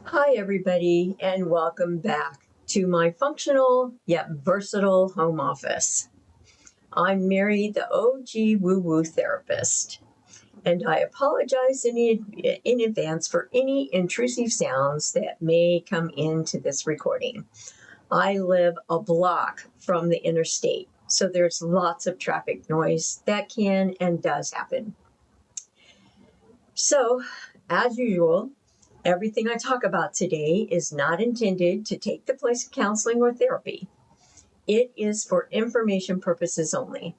Hi, everybody, and welcome back to my functional yet versatile home office. I'm Mary, the OG woo-woo therapist, and I apologize in advance for any intrusive sounds that may come into this recording. I live a block from the interstate, so there's lots of traffic noise that can and does happen. So, as usual, everything I talk about today is not intended to take the place of counseling or therapy. It is for information purposes only.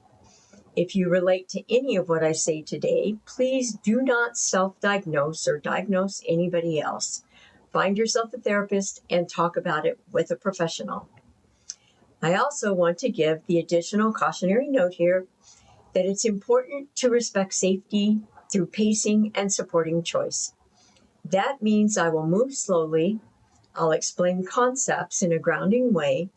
If you relate to any of what I say today, please do not self-diagnose or diagnose anybody else. Find yourself a therapist and talk about it with a professional. I also want to give the additional cautionary note here that it's important to respect safety through pacing and supporting choice. That means I will move slowly, I'll explain concepts in a grounding way,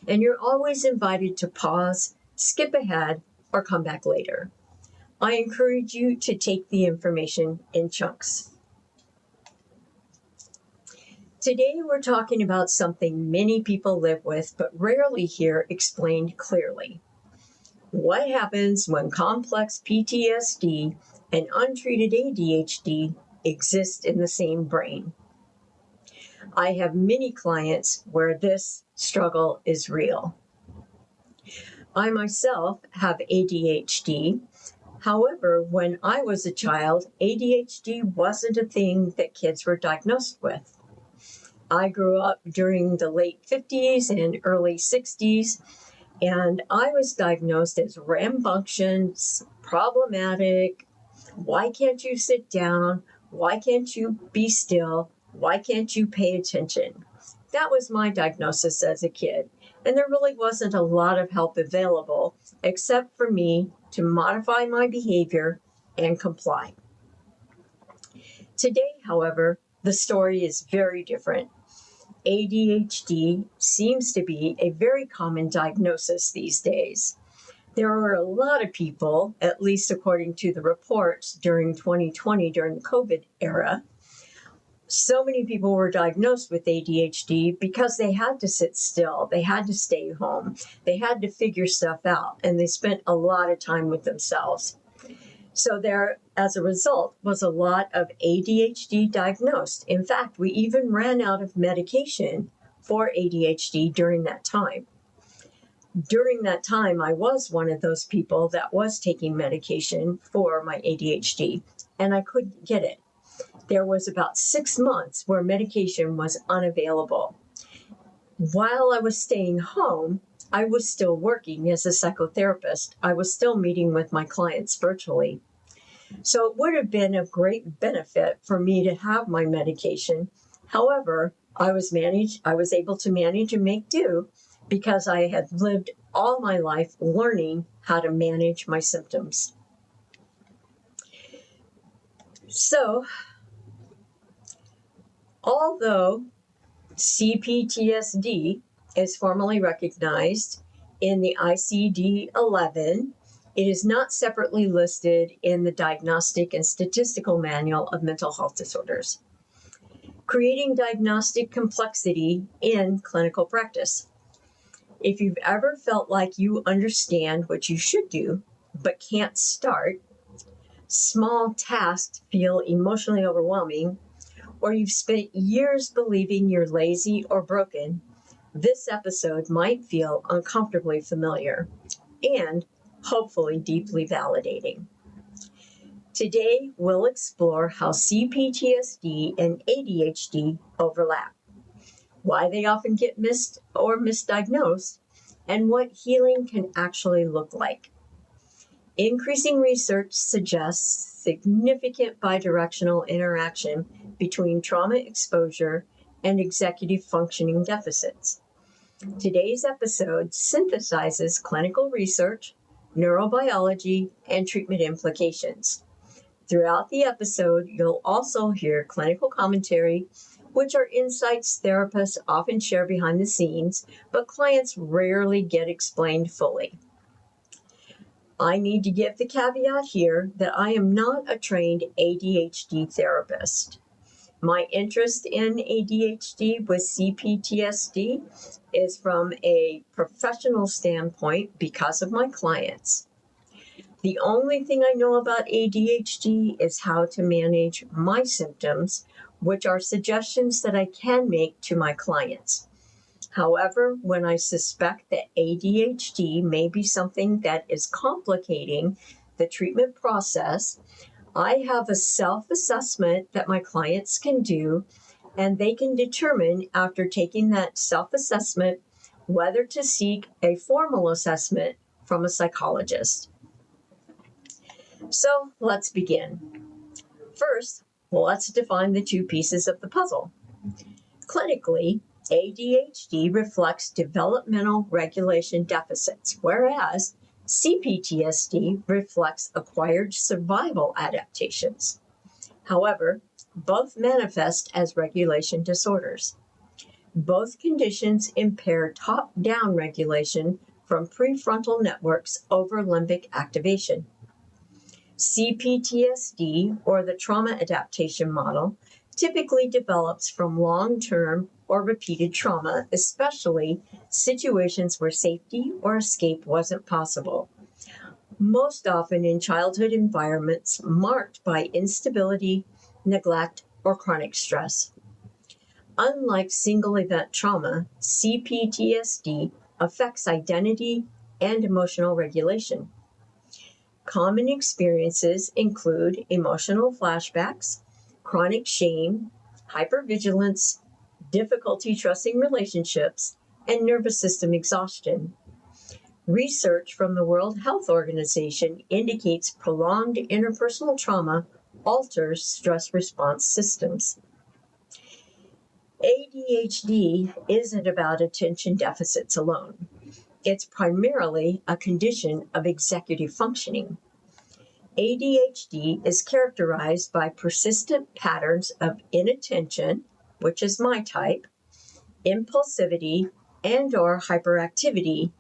and you're always invited to pause, skip ahead, or come back later. I encourage you to take the information in chunks. Today we're talking about something many people live with but rarely hear explained clearly. What happens when complex PTSD and untreated ADHD exist in the same brain? I have many clients where this struggle is real. I myself have ADHD. However, when I was a child, ADHD wasn't a thing that kids were diagnosed with. I grew up during the late 50s and early 60s, and I was diagnosed as rambunctious, problematic. Why can't you sit down? Why can't you be still? Why can't you pay attention? That was my diagnosis as a kid, and there really wasn't a lot of help available except for me to modify my behavior and comply. Today, however, the story is very different. ADHD seems to be a very common diagnosis these days. There are a lot of people, at least according to the reports during 2020, during the COVID era, so many people were diagnosed with ADHD because they had to sit still, they had to stay home, they had to figure stuff out, and they spent a lot of time with themselves. So there, as a result, was a lot of ADHD diagnosed. In fact, we even ran out of medication for ADHD during that time. During that time, I was one of those people that was taking medication for my ADHD, and I couldn't get it. There was about 6 months where medication was unavailable. While I was staying home, I was still working as a psychotherapist. I was still meeting with my clients virtually. So it would have been of great benefit for me to have my medication. However, I was able to manage and make do because I had lived all my life learning how to manage my symptoms. So, although CPTSD is formally recognized in the ICD-11, it is not separately listed in the Diagnostic and Statistical Manual of Mental Health Disorders, creating diagnostic complexity in clinical practice. If you've ever felt like you understand what you should do, but can't start, small tasks feel emotionally overwhelming, or you've spent years believing you're lazy or broken, this episode might feel uncomfortably familiar and hopefully deeply validating. Today, we'll explore how CPTSD and ADHD overlap, why they often get missed or misdiagnosed, and what healing can actually look like. Increasing research suggests significant bidirectional interaction between trauma exposure and executive functioning deficits. Today's episode synthesizes clinical research, neurobiology, and treatment implications. Throughout the episode, you'll also hear clinical commentary, which are insights therapists often share behind the scenes, but clients rarely get explained fully. I need to give the caveat here that I am not a trained ADHD therapist. My interest in ADHD with CPTSD is from a professional standpoint because of my clients. The only thing I know about ADHD is how to manage my symptoms, which are suggestions that I can make to my clients. However, when I suspect that ADHD may be something that is complicating the treatment process, I have a self-assessment that my clients can do, and they can determine after taking that self-assessment whether to seek a formal assessment from a psychologist. So let's begin. First, let's define the two pieces of the puzzle. Clinically, ADHD reflects developmental regulation deficits, whereas CPTSD reflects acquired survival adaptations. However, both manifest as regulation disorders. Both conditions impair top-down regulation from prefrontal networks over limbic activation. CPTSD, or the trauma adaptation model, typically develops from long-term or repeated trauma, especially situations where safety or escape wasn't possible, most often in childhood environments marked by instability, neglect, or chronic stress. Unlike single-event trauma, CPTSD affects identity and emotional regulation. Common experiences include emotional flashbacks, chronic shame, hypervigilance, difficulty trusting relationships, and nervous system exhaustion. Research from the World Health Organization indicates prolonged interpersonal trauma alters stress response systems. ADHD isn't about attention deficits alone. It's primarily a condition of executive functioning. ADHD is characterized by persistent patterns of inattention, which is my type, impulsivity, and/or hyperactivity,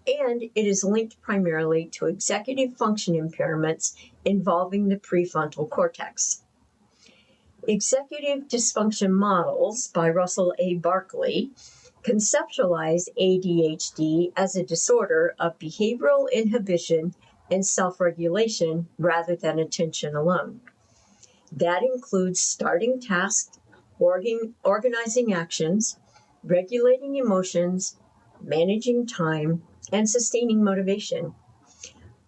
and it is linked primarily to executive function impairments involving the prefrontal cortex. Executive dysfunction models by Russell A. Barkley conceptualize ADHD as a disorder of behavioral inhibition and self-regulation rather than attention alone. That includes starting tasks, organizing actions, regulating emotions, managing time, and sustaining motivation.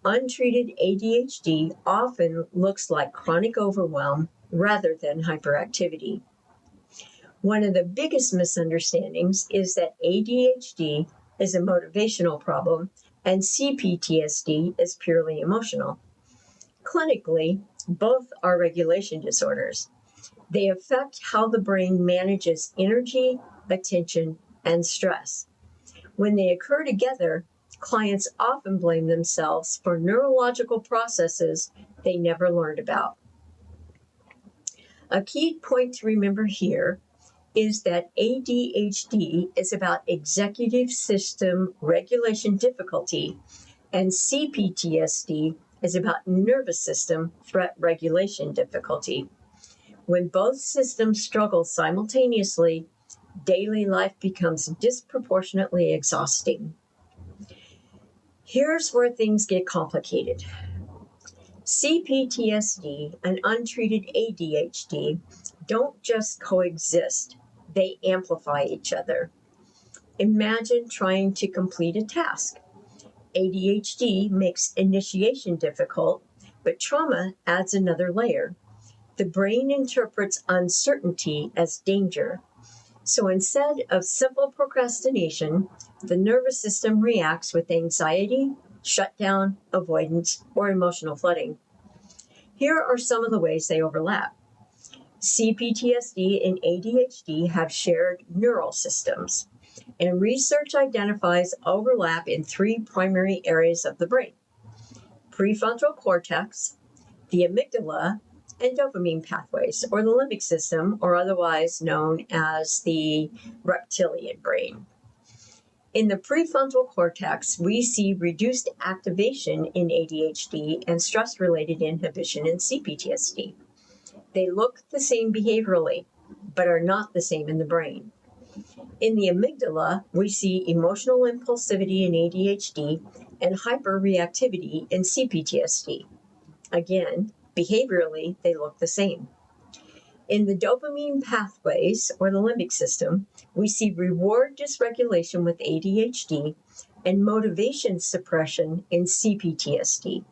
Untreated ADHD often looks like chronic overwhelm rather than hyperactivity. One of the biggest misunderstandings is that ADHD is a motivational problem and CPTSD is purely emotional. Clinically, both are regulation disorders. They affect how the brain manages energy, attention, and stress. When they occur together, clients often blame themselves for neurological processes they never learned about. A key point to remember here is that ADHD is about executive system regulation difficulty, and CPTSD is about nervous system threat regulation difficulty. When both systems struggle simultaneously, daily life becomes disproportionately exhausting. Here's where things get complicated. CPTSD and untreated ADHD don't just coexist, they amplify each other. Imagine trying to complete a task. ADHD makes initiation difficult, but trauma adds another layer. The brain interprets uncertainty as danger. So instead of simple procrastination, the nervous system reacts with anxiety, shutdown, avoidance, or emotional flooding. Here are some of the ways they overlap. CPTSD and ADHD have shared neural systems, and research identifies overlap in three primary areas of the brain: prefrontal cortex, the amygdala, and dopamine pathways, or the limbic system, or otherwise known as the reptilian brain. In the prefrontal cortex, we see reduced activation in ADHD and stress-related inhibition in CPTSD. They look the same behaviorally, but are not the same in the brain. In the amygdala, we see emotional impulsivity in ADHD and hyperreactivity in CPTSD. Again, behaviorally, they look the same. In the dopamine pathways, or the limbic system, we see reward dysregulation with ADHD and motivation suppression in CPTSD.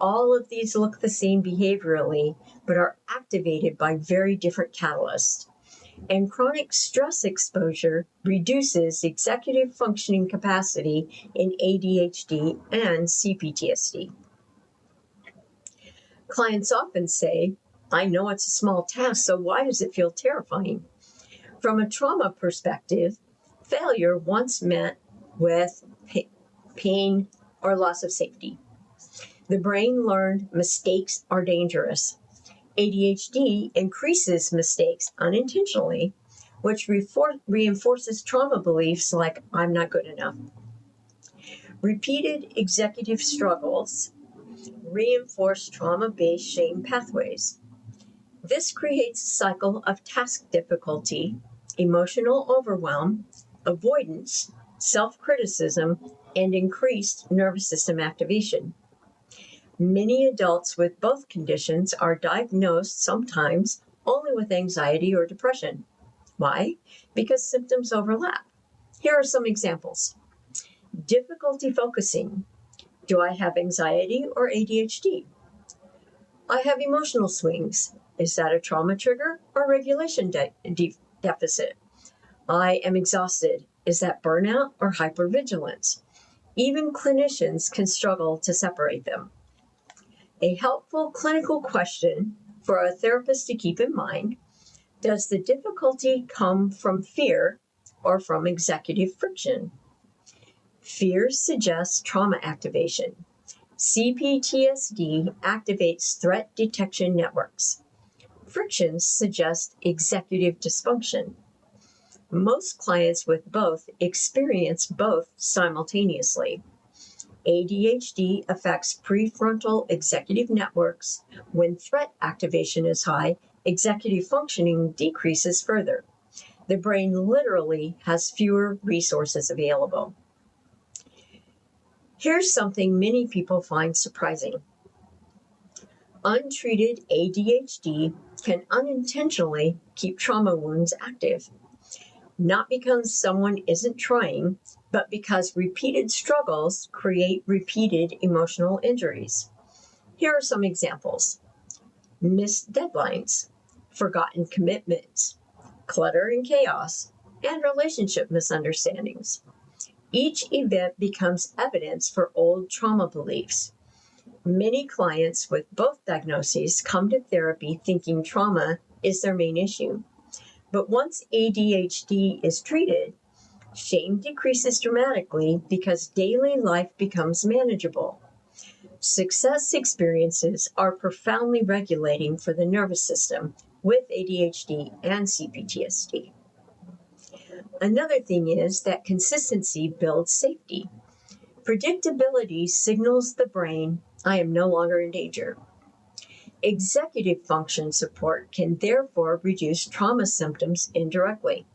All of these look the same behaviorally, but are activated by very different catalysts. And chronic stress exposure reduces executive functioning capacity in ADHD and CPTSD. Clients often say, I know it's a small task, so why does it feel terrifying? From a trauma perspective, failure once meant with pain or loss of safety. The brain learned mistakes are dangerous. ADHD increases mistakes unintentionally, which reinforces trauma beliefs like, I'm not good enough. Repeated executive struggles reinforce trauma-based shame pathways. This creates a cycle of task difficulty, emotional overwhelm, avoidance, self-criticism, and increased nervous system activation. Many adults with both conditions are diagnosed sometimes only with anxiety or depression. Why? Because symptoms overlap. Here are some examples. Difficulty focusing. Do I have anxiety or ADHD? I have emotional swings. Is that a trauma trigger or regulation deficit? I am exhausted. Is that burnout or hypervigilance? Even clinicians can struggle to separate them. A helpful clinical question for a therapist to keep in mind: does the difficulty come from fear or from executive friction? Fear suggests trauma activation. CPTSD activates threat detection networks. Friction suggests executive dysfunction. Most clients with both experience both simultaneously. ADHD affects prefrontal executive networks. When threat activation is high, executive functioning decreases further. The brain literally has fewer resources available. Here's something many people find surprising. Untreated ADHD can unintentionally keep trauma wounds active, not because someone isn't trying, but because repeated struggles create repeated emotional injuries. Here are some examples. Missed deadlines, forgotten commitments, clutter and chaos, and relationship misunderstandings. Each event becomes evidence for old trauma beliefs. Many clients with both diagnoses come to therapy thinking trauma is their main issue. But once ADHD is treated, shame decreases dramatically because daily life becomes manageable. Success experiences are profoundly regulating for the nervous system with ADHD and CPTSD. Another thing is that consistency builds safety. Predictability signals the brain, I am no longer in danger. Executive function support can therefore reduce trauma symptoms indirectly.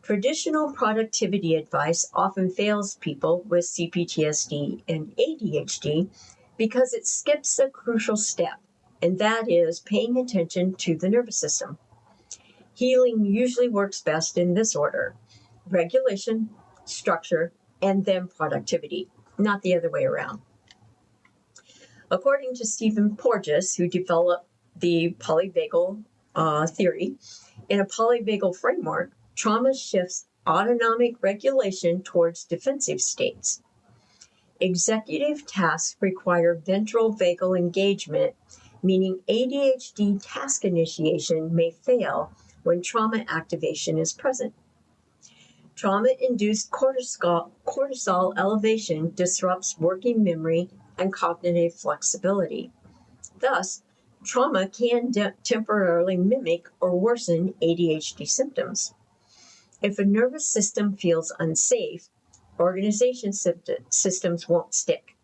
Traditional productivity advice often fails people with CPTSD and ADHD because it skips a crucial step, and that is paying attention to the nervous system. Healing usually works best in this order: regulation, structure, and then productivity, not the other way around. According to Stephen Porges, who developed the polyvagal theory, in a polyvagal framework, trauma shifts autonomic regulation towards defensive states. Executive tasks require ventral vagal engagement, meaning ADHD task initiation may fail when trauma activation is present. Trauma-induced cortisol elevation disrupts working memory and cognitive flexibility. Thus, trauma can temporarily mimic or worsen ADHD symptoms. If a nervous system feels unsafe, organization systems won't stick.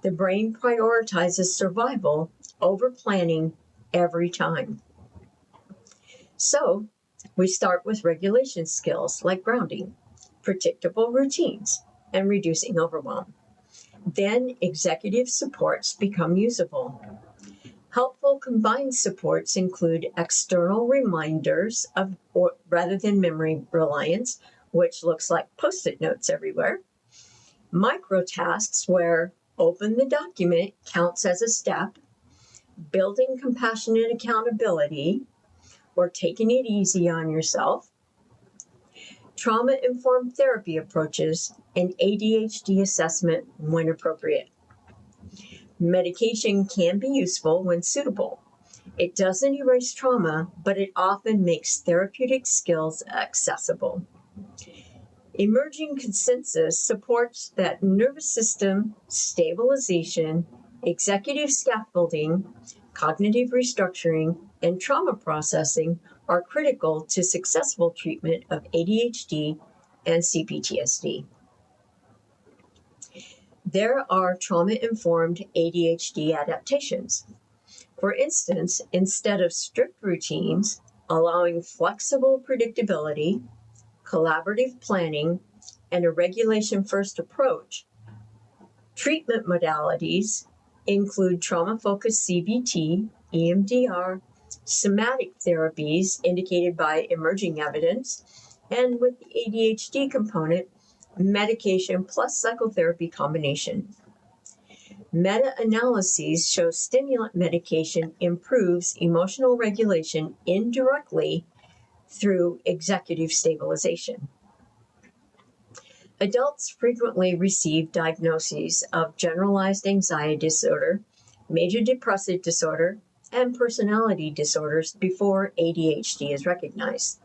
The brain prioritizes survival over planning every time. So we start with regulation skills like grounding, predictable routines, and reducing overwhelm. Then executive supports become usable. Helpful combined supports include external reminders rather than memory reliance, which looks like Post-it notes everywhere. Micro tasks where open the document counts as a step, building compassionate accountability, or taking it easy on yourself. Trauma-informed therapy approaches and ADHD assessment when appropriate. Medication can be useful when suitable. It doesn't erase trauma, but it often makes therapeutic skills accessible. Emerging consensus supports that nervous system stabilization, executive scaffolding, cognitive restructuring, and trauma processing are critical to successful treatment of ADHD and CPTSD. There are trauma-informed ADHD adaptations. For instance, instead of strict routines, allowing flexible predictability, collaborative planning, and a regulation-first approach, treatment modalities include trauma-focused CBT, EMDR, somatic therapies indicated by emerging evidence, and with the ADHD component, medication plus psychotherapy combination. Meta-analyses show stimulant medication improves emotional regulation indirectly through executive stabilization. Adults frequently receive diagnoses of generalized anxiety disorder, major depressive disorder, and personality disorders before ADHD is recognized.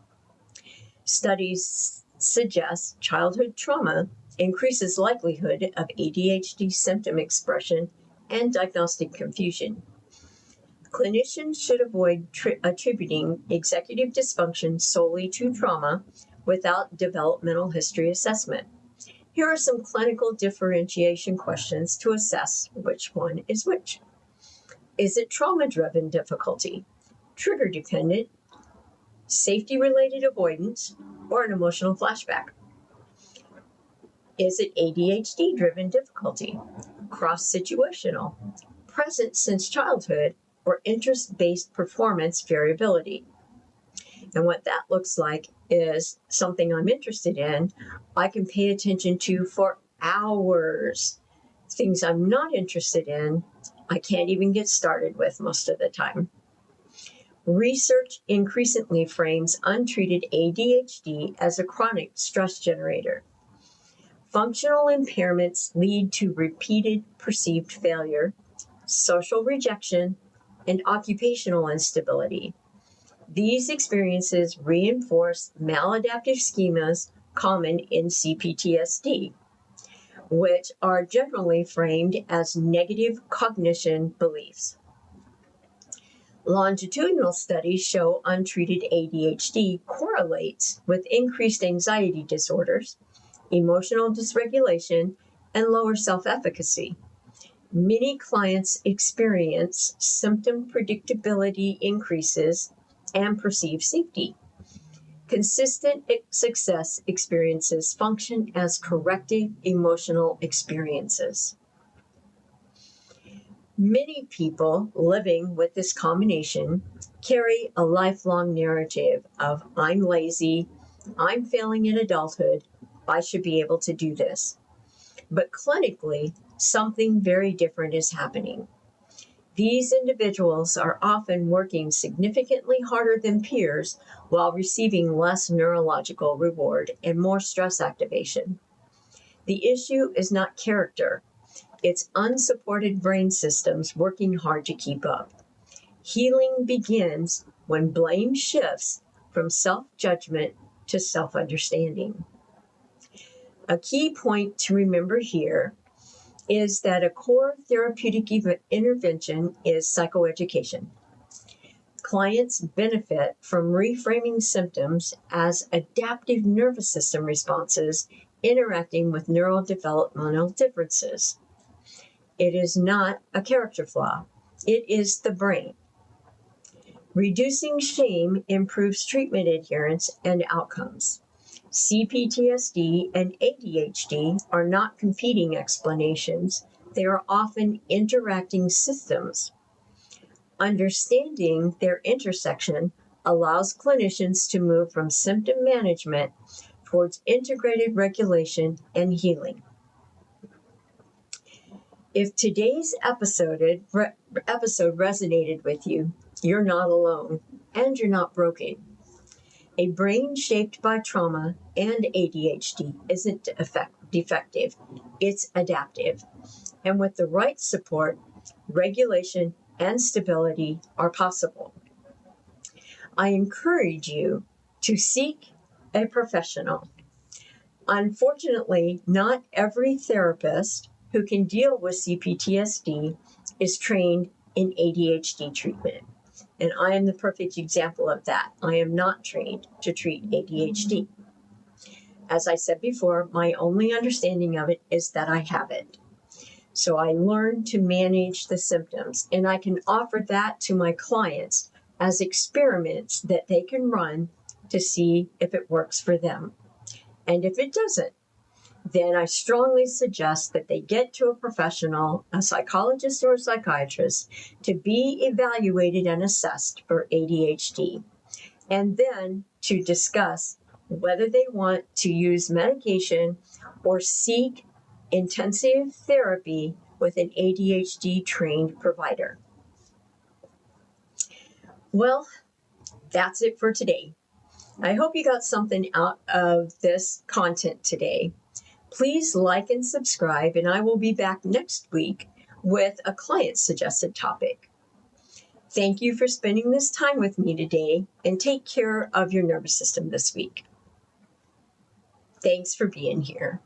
Studies suggest childhood trauma increases likelihood of ADHD symptom expression and diagnostic confusion. Clinicians should avoid attributing executive dysfunction solely to trauma without developmental history assessment. Here are some clinical differentiation questions to assess which one is which. Is it trauma-driven difficulty, trigger-dependent, safety-related avoidance, or an emotional flashback? Is it ADHD-driven difficulty, cross-situational, present since childhood, or interest-based performance variability? And what that looks like is something I'm interested in, I can pay attention to for hours. Things I'm not interested in, I can't even get started with most of the time. Research increasingly frames untreated ADHD as a chronic stress generator. Functional impairments lead to repeated perceived failure, social rejection, and occupational instability. These experiences reinforce maladaptive schemas common in CPTSD, which are generally framed as negative cognition beliefs. Longitudinal studies show untreated ADHD correlates with increased anxiety disorders, emotional dysregulation, and lower self-efficacy. Many clients experience symptom predictability increases and perceived safety. Consistent success experiences function as corrective emotional experiences. Many people living with this combination carry a lifelong narrative of I'm lazy, I'm failing in adulthood, I should be able to do this. But clinically, something very different is happening. These individuals are often working significantly harder than peers while receiving less neurological reward and more stress activation. The issue is not character. It's unsupported brain systems working hard to keep up. Healing begins when blame shifts from self-judgment to self-understanding. A key point to remember here is that a core therapeutic intervention is psychoeducation. Clients benefit from reframing symptoms as adaptive nervous system responses interacting with neurodevelopmental differences. It is not a character flaw. It is the brain. Reducing shame improves treatment adherence and outcomes. CPTSD and ADHD are not competing explanations. They are often interacting systems. Understanding their intersection allows clinicians to move from symptom management towards integrated regulation and healing. If today's episode resonated with you, you're not alone, and you're not broken. A brain shaped by trauma and ADHD isn't defective, it's adaptive. And with the right support, regulation and stability are possible. I encourage you to seek a professional. Unfortunately, not every therapist who can deal with CPTSD is trained in ADHD treatment. And I am the perfect example of that. I am not trained to treat ADHD. As I said before, my only understanding of it is that I have it. So I learned to manage the symptoms, and I can offer that to my clients as experiments that they can run to see if it works for them. And if it doesn't, then I strongly suggest that they get to a professional, a psychologist or a psychiatrist, to be evaluated and assessed for ADHD, and then to discuss whether they want to use medication or seek intensive therapy with an ADHD-trained provider. Well, that's it for today. I hope you got something out of this content today. Please like and subscribe, and I will be back next week with a client-suggested topic. Thank you for spending this time with me today, and take care of your nervous system this week. Thanks for being here.